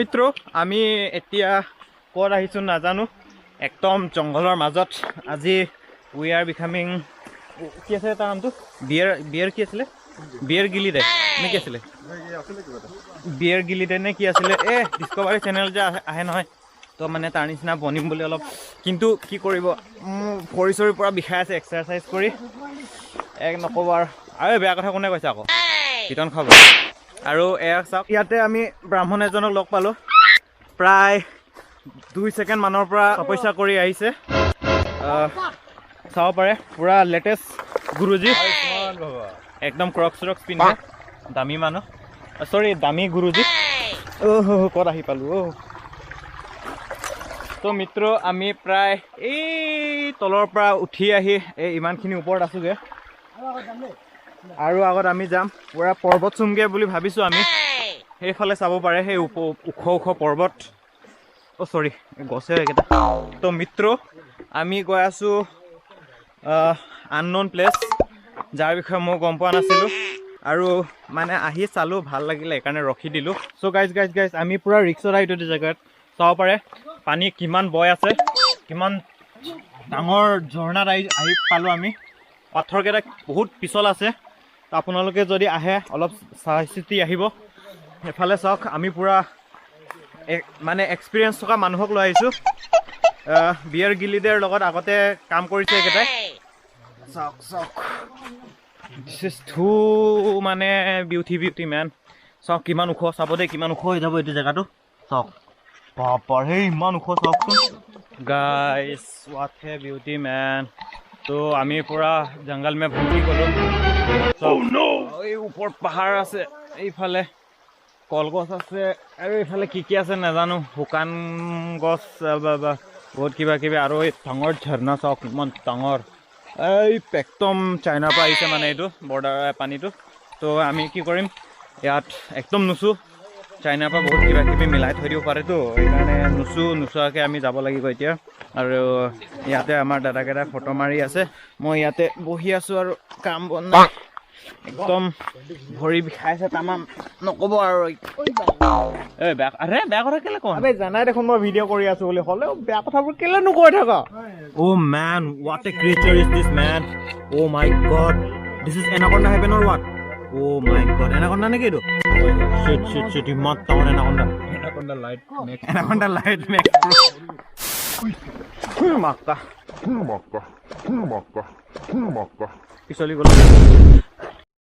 মিত্ৰ আমি এতিয়া ক'ত আহিছোঁ নাজানো একদম জংঘলৰ মাজত আজি উই আৰ বিকামিং কি আছে তাৰ নামটো বিয়েৰ কি আছিলে বিয়েৰ গিলিডে নে কি আছিলে বিয়েৰ গিলিডে নে কি আছিলে ডিস্কভাৰী চেনেল যে আহে নহয় তো মানে তাৰ নিচিনা বনিম বুলি অলপ কিন্তু কি কৰিব ভৰি চৰিৰ পৰা বিষাই আছে এক্সাৰচাইজ কৰি এক নক'ব আৰু বেয়া কথা কোনে কৈছে আকৌ পিটন খাব আৰু এয়া চাওক ইয়াতে আমি ব্ৰাহ্মণ এজনক লগ পালোঁ প্ৰায় 2 ছেকেণ্ড মানৰ পৰা তপস্যা কৰি আহিছে চাব পাৰে পুৰা লেটেষ্ট গুৰুজী একদম ক্ৰক্স পিন্ধে দামী মানুহ চৰি দামী গুৰুজী ক'ত আহি পালোঁ তো মিত্ৰ আমি প্ৰায় এই তলৰ পৰা উঠি আহি এই ইমানখিনি ওপৰত আছোঁগৈ আৰু আগত আমি যাম পুৰা পৰ্বত চুমগৈ বুলি ভাবিছোঁ আমি সেইফালে চাব পাৰে সেই ওখ পৰ্বত চৰি গছে এইকেইটা তো মিত্ৰ আমি গৈ আছোঁ আনন'ন প্লেচ যাৰ বিষয়ে মই গম পোৱা নাছিলোঁ আৰু মানে আহি চালোঁ ভাল লাগিলে সেইকাৰণে ৰখি দিলোঁ চ' গাইজ আমি পুৰা ৰিক্সত আহিছোঁ এইটো জেগাত চাব পাৰে পানী কিমান বৈ আছে কিমান ডাঙৰ ঝৰ্ণাত আহি পালোঁ আমি পাথৰকেইটা বহুত পিছল আছে তো আপোনালোকে যদি আহে অলপ চাই চিতি আহিব সেইফালে চাওক আমি পুৰা মানে এক্সপিৰিয়েঞ্চ থকা মানুহক লৈ আহিছোঁ বিয়েৰ গিলিডেৰ লগত আগতে কাম কৰিছে এইকেইটাই চাওক দিছ ইজ টু মানে বিউটি মেন চাওক কিমান ওখ চাব দেই কিমান ওখ হৈ যাব এইটো জেগাটো চাওক বাপৰ সেই ইমান ওখ চাওকচোন গাইজ হোৱাট হে বিউটি মেন তো আমি পুৰা জংগল মে ভুগি গ'লোঁ এই ওপৰত পাহাৰ আছে এইফালে কলগছ আছে আৰু এইফালে কি আছে নাজানো শুকান গছ বহুত কিবা কিবি আৰু এই ডাঙৰ ঝৰ্ণা চাওক ইমান ডাঙৰ এই একদম চাইনাৰ পৰা আহিছে মানে এইটো বৰ্ডাৰ পানীটো তো আমি কি কৰিম ইয়াত একদম নুচোঁ চাইনাৰ পৰা বহুত কিবা কিবি মিলাই থৈ দিব পাৰেতো সেইকাৰণে নোচোৱাকৈ আমি যাব লাগিব এতিয়া আৰু ইয়াতে আমাৰ দাদাকেইটা ফটো মাৰি আছে মই ইয়াতে বহি আছোঁ আৰু কাম বন নাই একদম ভৰি বিষাইছে তামাম নক'ব আৰু বেয়া কথা কেলে কওঁ জানাই দেখোন মই ভিডিঅ' কৰি আছোঁ বুলি হ'লেও বেয়া কথাবোৰ কেলে নকৈ থাকা oh' man what a creature is this man oh' my God this is anaconda heaven or what oh' my God anaconda নেকি এইটো চিট ইমান ডাঙৰ এনাকণ্ডা লাইট মেক্স মাক্কা পিছলি গ'ল